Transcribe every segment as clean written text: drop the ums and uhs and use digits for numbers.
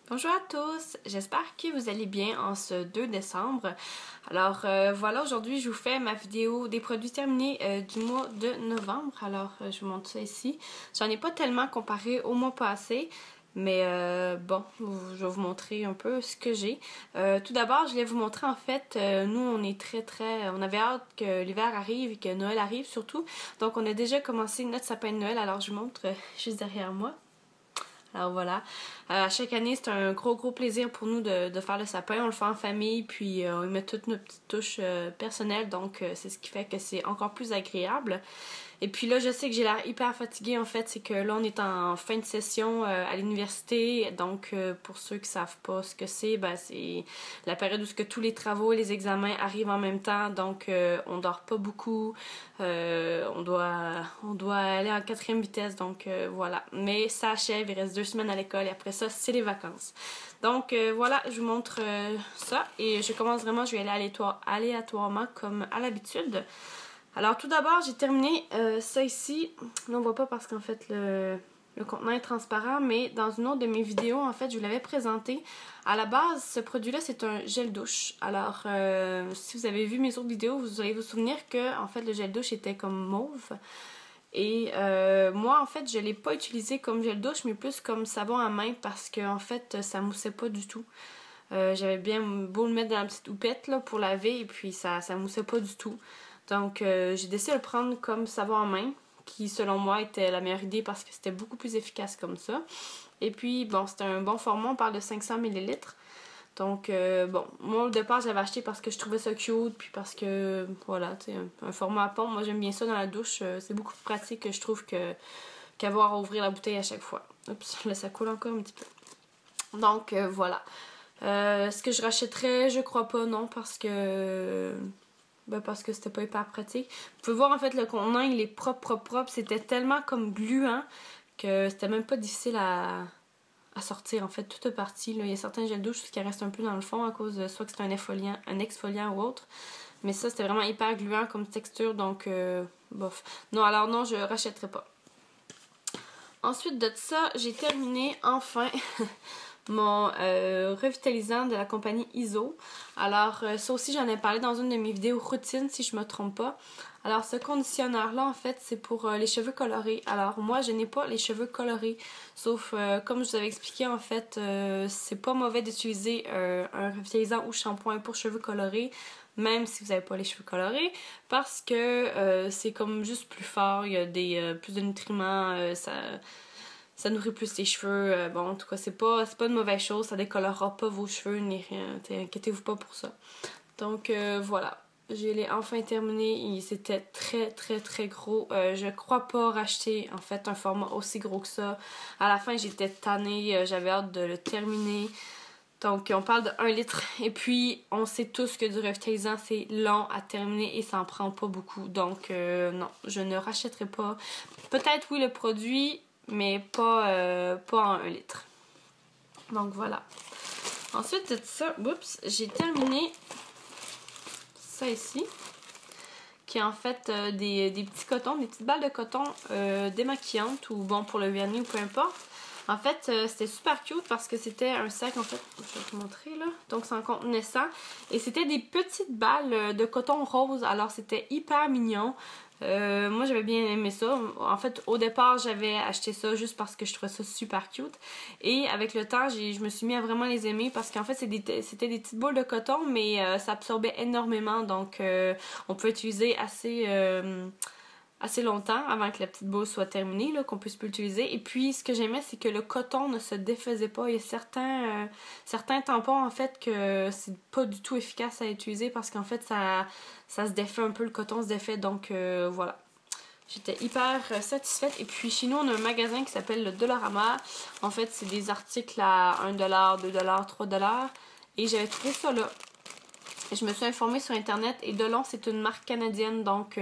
Bonjour à tous, j'espère que vous allez bien en ce 2 décembre. Alors voilà, aujourd'hui je vous fais ma vidéo des produits terminés du mois de novembre. Alors je vous montre ça ici. J'en ai pas tellement comparé au mois passé, mais bon, je vais vous montrer un peu ce que j'ai. Tout d'abord, je vais vous montrer en fait, nous on est on avait hâte que l'hiver arrive et que Noël arrive surtout. Donc on a déjà commencé notre sapin de Noël, alors je vous montre juste derrière moi. Alors voilà, à chaque année c'est un gros plaisir pour nous de faire le sapin, on le fait en famille puis on y met toutes nos petites touches personnelles, donc c'est ce qui fait que c'est encore plus agréable. Et puis là je sais que j'ai l'air hyper fatiguée en fait, c'est que là on est en fin de session à l'université, donc pour ceux qui savent pas ce que c'est, ben c'est la période où tous les travaux et les examens arrivent en même temps, donc on dort pas beaucoup, on doit aller en 4e vitesse, donc voilà. Mais ça achève, il reste 2 semaines à l'école et après ça c'est les vacances. Donc voilà, je vous montre ça et je commence vraiment, je vais aller aléatoirement comme à l'habitude. Alors tout d'abord, j'ai terminé ça ici. Là on voit pas parce qu'en fait le contenant est transparent, mais dans une autre de mes vidéos, en fait, je vous l'avais présenté. À la base, ce produit-là, c'est un gel douche. Alors, si vous avez vu mes autres vidéos, vous allez vous souvenir que, en fait, le gel douche était comme mauve. Et moi, en fait, je l'ai pas utilisé comme gel douche, mais plus comme savon à main parce que, en fait, ça moussait pas du tout. J'avais bien beau le mettre dans la petite houppette là, pour laver, et puis ça moussait pas du tout. Donc, j'ai décidé de le prendre comme savon à main, qui selon moi était la meilleure idée parce que c'était beaucoup plus efficace comme ça. Et puis, bon, c'était un bon format, on parle de 500 ml. Donc, bon, moi au départ, j'avais acheté parce que je trouvais ça cute, puis parce que, voilà, tu sais, un format à pompe. Moi, j'aime bien ça dans la douche. C'est beaucoup plus pratique que je trouve qu'avoir à ouvrir la bouteille à chaque fois. Oups, là, ça coule encore un petit peu. Donc, voilà. Est-ce que je rachèterais? Je crois pas, non, parce que c'était pas hyper pratique. Vous pouvez voir en fait le contenant, il est propre. C'était tellement comme gluant que c'était même pas difficile à sortir. En fait, tout est parti. Là. Il y a certains gels douche qui restent un peu dans le fond à cause de soit que c'est un exfoliant ou autre. Mais ça, c'était vraiment hyper gluant comme texture, donc bof. Non, alors non, je rachèterai pas. Ensuite de ça, j'ai terminé enfin mon revitalisant de la compagnie ISO. Alors ça aussi j'en ai parlé dans une de mes vidéos routine si je me trompe pas. Alors ce conditionneur là en fait c'est pour les cheveux colorés. Alors moi je n'ai pas les cheveux colorés, sauf comme je vous avais expliqué en fait c'est pas mauvais d'utiliser un revitalisant ou shampoing pour cheveux colorés, même si vous n'avez pas les cheveux colorés, parce que c'est comme juste plus fort, il y a plus de nutriments, ça nourrit plus les cheveux. Bon, en tout cas, c'est pas une mauvaise chose. Ça décolorera pas vos cheveux ni rien. Inquiétez-vous pas pour ça. Donc, voilà. Je l'ai enfin terminé. C'était très gros. Je crois pas racheter, en fait, un format aussi gros que ça. À la fin, j'étais tannée. J'avais hâte de le terminer. Donc, on parle de 1 litre. Et puis, on sait tous que du revitalisant, c'est long à terminer et ça en prend pas beaucoup. Donc, non, je ne rachèterai pas. Peut-être, oui, le produit, mais pas en 1 litre. Donc voilà. Ensuite de ça, oups, j'ai terminé ça ici, qui est en fait des petits cotons, des petites balles de coton démaquillantes ou bon pour le vernis ou peu importe. En fait, c'était super cute parce que c'était un sac, en fait, je vais vous montrer là, donc c'est en contenait 100 et c'était des petites balles de coton rose, alors c'était hyper mignon. Moi j'avais bien aimé ça. En fait au départ j'avais acheté ça juste parce que je trouvais ça super cute et avec le temps je me suis mis à vraiment les aimer parce qu'en fait c'était des petites boules de coton mais ça absorbait énormément, donc on peut utiliser assez longtemps avant que la petite boule soit terminée, qu'on puisse plus l'utiliser. Et puis ce que j'aimais c'est que le coton ne se défaisait pas. Il y a certains tampons en fait que c'est pas du tout efficace à utiliser parce qu'en fait ça se défait un peu, le coton se défait, donc voilà. J'étais hyper satisfaite. Et puis chez nous on a un magasin qui s'appelle le Dollarama. En fait c'est des articles à 1$, 2$, 3$. Et j'avais trouvé ça là. Je me suis informée sur internet et Delon c'est une marque canadienne, donc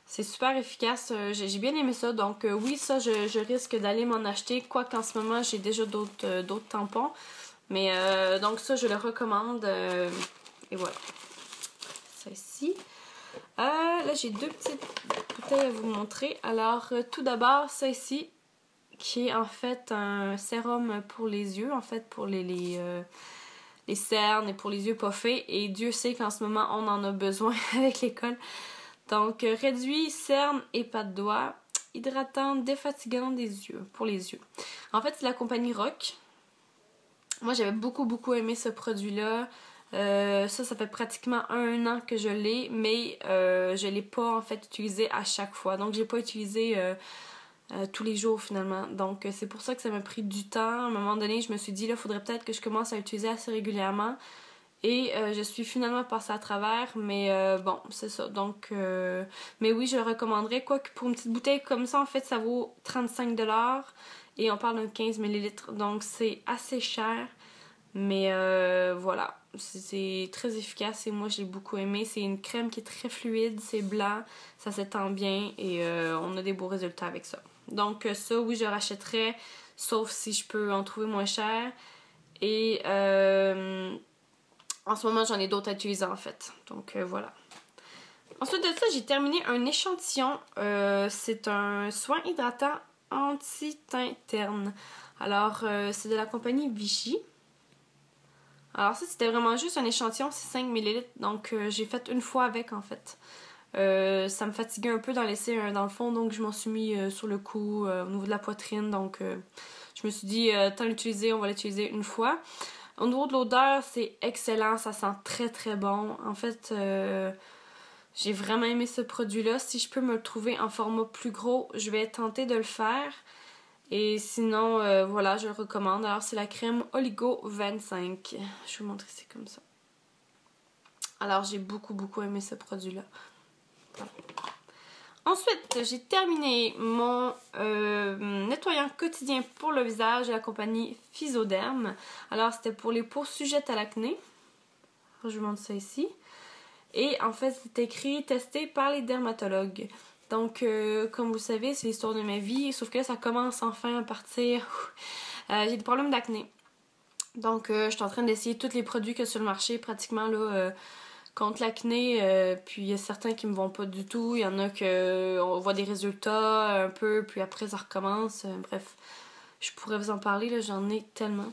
c'est super efficace. J'ai bien aimé ça. Donc oui, ça, je risque d'aller m'en acheter. Quoique en ce moment, j'ai déjà d'autres tampons. Mais donc ça, je le recommande. Et voilà. Ça ici. Là, j'ai 2 petites bouteilles à vous montrer. Alors, tout d'abord, ça ici. qui est en fait un sérum pour les yeux, en fait pour les cernes et pour les yeux pas faits. Et Dieu sait qu'en ce moment, on en a besoin avec l'école. Donc, réduit cernes et pas de doigts, hydratant, défatigant des yeux, pour les yeux. En fait, c'est la compagnie Rock. Moi, j'avais beaucoup aimé ce produit-là. Ça fait pratiquement 1 an que je l'ai, mais je l'ai pas en fait utilisé à chaque fois. Donc, j'ai pas utilisé tous les jours finalement. Donc, c'est pour ça que ça m'a pris du temps. À un moment donné, je me suis dit, là, il faudrait peut-être que je commence à l'utiliser assez régulièrement. Et je suis finalement passée à travers, mais bon, c'est ça. Donc, mais oui, je le recommanderais. Quoique pour une petite bouteille comme ça, en fait, ça vaut 35$. Et on parle d'un 15 ml. Donc, c'est assez cher. Mais voilà, c'est très efficace et moi, j'ai beaucoup aimé. C'est une crème qui est très fluide, c'est blanc, ça s'étend bien et on a des beaux résultats avec ça. Donc, ça, oui, je rachèterais, sauf si je peux en trouver moins cher. Et en ce moment, j'en ai d'autres à utiliser en fait. Donc voilà. Ensuite de ça, j'ai terminé un échantillon. C'est un soin hydratant anti-teint terne. Alors, c'est de la compagnie Vichy. Alors ça, c'était vraiment juste un échantillon, c'est 5 ml. Donc, j'ai fait une fois avec en fait. Ça me fatiguait un peu d'en laisser un dans le fond, donc je m'en suis mis sur le cou, au niveau de la poitrine. Donc, je me suis dit, tant l'utiliser, on va l'utiliser une fois. Au niveau de l'odeur, c'est excellent, ça sent très bon. En fait, j'ai vraiment aimé ce produit-là. Si je peux me le trouver en format plus gros, je vais tenter de le faire. Et sinon, voilà, je le recommande. Alors, c'est la crème Oligo 25. Je vais vous montrer, c'est comme ça. Alors, j'ai beaucoup aimé ce produit-là. Voilà. Ensuite, j'ai terminé mon nettoyant quotidien pour le visage de la compagnie Physoderm. Alors, c'était pour les peaux sujettes à l'acné. Je vous montre ça ici. Et en fait, c'est écrit « Testé par les dermatologues ». Donc, comme vous le savez, c'est l'histoire de ma vie. Sauf que là, ça commence enfin à partir. J'ai des problèmes d'acné. Donc, je suis en train d'essayer tous les produits qu'il y a sur le marché, pratiquement, là, contre l'acné. Puis, il y a certains qui me vont pas du tout. Il y en a que on voit des résultats un peu, puis après, ça recommence. Bref, je pourrais vous en parler, là, j'en ai tellement.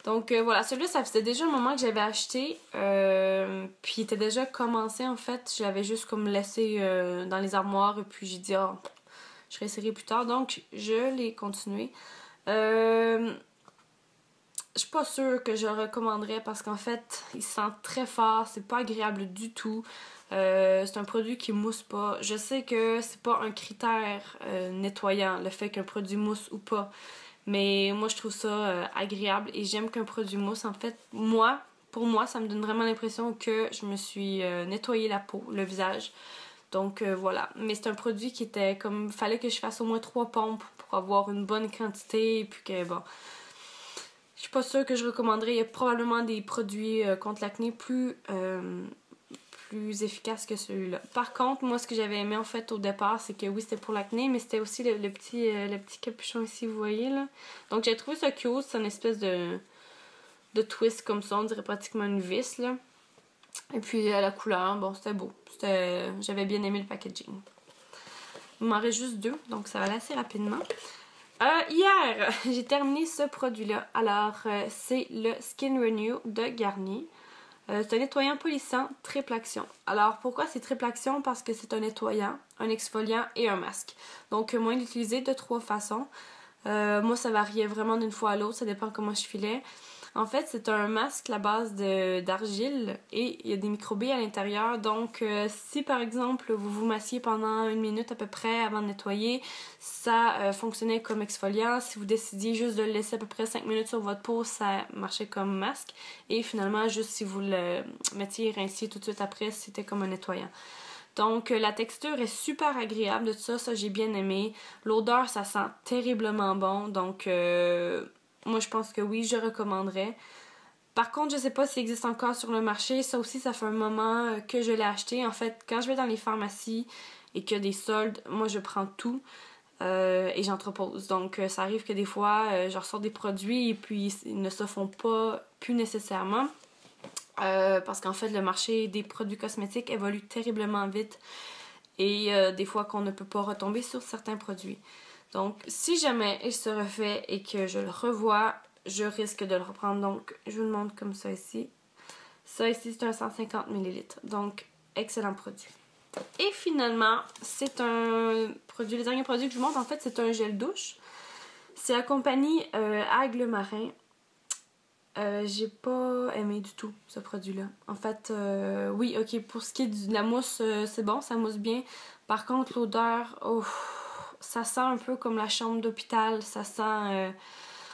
Donc voilà, celui-là, ça faisait déjà un moment que j'avais acheté, puis il était déjà commencé en fait, je l'avais juste comme laissé dans les armoires et puis j'ai dit, oh, je réessayerai plus tard, donc je l'ai continué. Je suis pas sûre que je le recommanderais parce qu'en fait, il sent très fort, c'est pas agréable du tout. C'est un produit qui mousse pas. Je sais que c'est pas un critère nettoyant, le fait qu'un produit mousse ou pas. Mais moi, je trouve ça agréable et j'aime qu'un produit mousse. En fait, pour moi, ça me donne vraiment l'impression que je me suis nettoyé la peau, le visage. Donc voilà. Mais c'est un produit qui était comme... Fallait que je fasse au moins 3 pompes pour avoir une bonne quantité. Et puis que, bon... Je suis pas sûre que je recommanderais. Il y a probablement des produits contre l'acné plus efficace que celui-là. Par contre, moi, ce que j'avais aimé en fait au départ, c'est que oui, c'était pour l'acné, mais c'était aussi le petit capuchon ici, vous voyez là. Donc j'ai trouvé ça cute, c'est une espèce de twist comme ça, on dirait pratiquement une vis là. Et puis la couleur, bon, c'était beau. J'avais bien aimé le packaging. Il m'en reste juste 2, donc ça va aller assez rapidement. Hier, j'ai terminé ce produit-là. Alors, c'est le Skin Renew de Garnier. C'est un nettoyant polissant triple action. Alors pourquoi c'est triple action? Parce que c'est un nettoyant, un exfoliant et un masque. Donc moi, l'utiliser de 3 façons. Moi, ça variait vraiment d'une fois à l'autre, ça dépend comment je filais. En fait, c'est un masque à base d'argile et il y a des microbilles à l'intérieur. Donc, si par exemple, vous vous massiez pendant 1 minute à peu près avant de nettoyer, ça fonctionnait comme exfoliant. Si vous décidiez juste de le laisser à peu près 5 minutes sur votre peau, ça marchait comme masque. Et finalement, juste si vous le mettiez et rinciez tout de suite après, c'était comme un nettoyant. Donc, la texture est super agréable de tout ça j'ai bien aimé. L'odeur, ça sent terriblement bon. Donc, moi, je pense que oui, je recommanderais. Par contre, je sais pas s'il existe encore sur le marché. Ça aussi, ça fait un moment que je l'ai acheté. En fait, quand je vais dans les pharmacies et qu'il y a des soldes, moi, je prends tout et j'entrepose. Donc, ça arrive que des fois, je ressors des produits et puis ils ne se font pas plus nécessairement. Parce qu'en fait, le marché des produits cosmétiques évolue terriblement vite et des fois qu'on ne peut pas retomber sur certains produits. Donc si jamais il se refait et que je le revois, je risque de le reprendre. Donc je vous le montre comme ça ici. Ça ici c'est un 150 ml. Donc excellent produit. Et finalement, c'est un produit, le dernier produit que je vous montre en fait c'est un gel douche. C'est la compagnie Aigle Marin. J'ai pas aimé du tout ce produit-là. En fait, oui, ok, pour ce qui est de la mousse, c'est bon, ça mousse bien. Par contre, l'odeur, oh, ça sent un peu comme la chambre d'hôpital. Ça sent...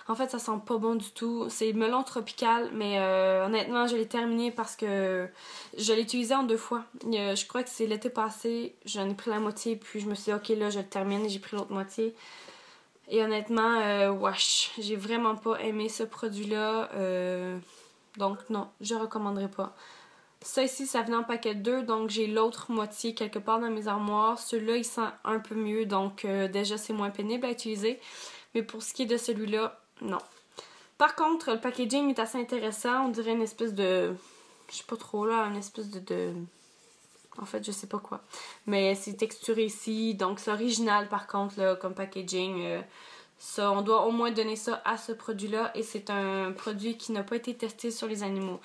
en fait, ça sent pas bon du tout. C'est melon tropical, mais honnêtement, je l'ai terminé parce que je l'ai utilisé en 2 fois. Je crois que c'est l'été passé, j'en ai pris la moitié, puis je me suis dit, ok, là, je le termine, et j'ai pris l'autre moitié. Et honnêtement, wesh, j'ai vraiment pas aimé ce produit-là. Donc non, je recommanderais pas. Ça ici, ça venait en paquet de 2, donc j'ai l'autre moitié quelque part dans mes armoires. Celui-là, il sent un peu mieux, donc déjà c'est moins pénible à utiliser. Mais pour ce qui est de celui-là, non. Par contre, le packaging est assez intéressant. On dirait une espèce de... je sais pas trop là, une espèce de... En fait, je sais pas quoi. Mais c'est texturé ici, donc c'est original par contre là, comme packaging. Ça, on doit au moins donner ça à ce produit-là et c'est un produit qui n'a pas été testé sur les animaux.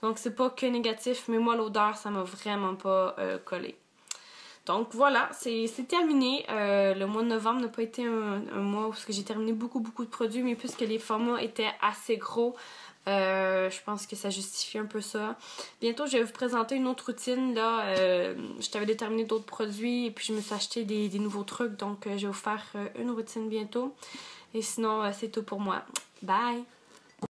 Donc c'est pas que négatif, mais moi l'odeur, ça m'a vraiment pas collé. Donc voilà, c'est terminé. Le mois de novembre n'a pas été un mois où j'ai terminé beaucoup de produits, mais puisque les formats étaient assez gros, je pense que ça justifie un peu ça. Bientôt, je vais vous présenter une autre routine. Là, je t'avais déterminé d'autres produits et puis je me suis acheté des nouveaux trucs. Donc, je vais vous faire une routine bientôt. Et sinon, c'est tout pour moi. Bye!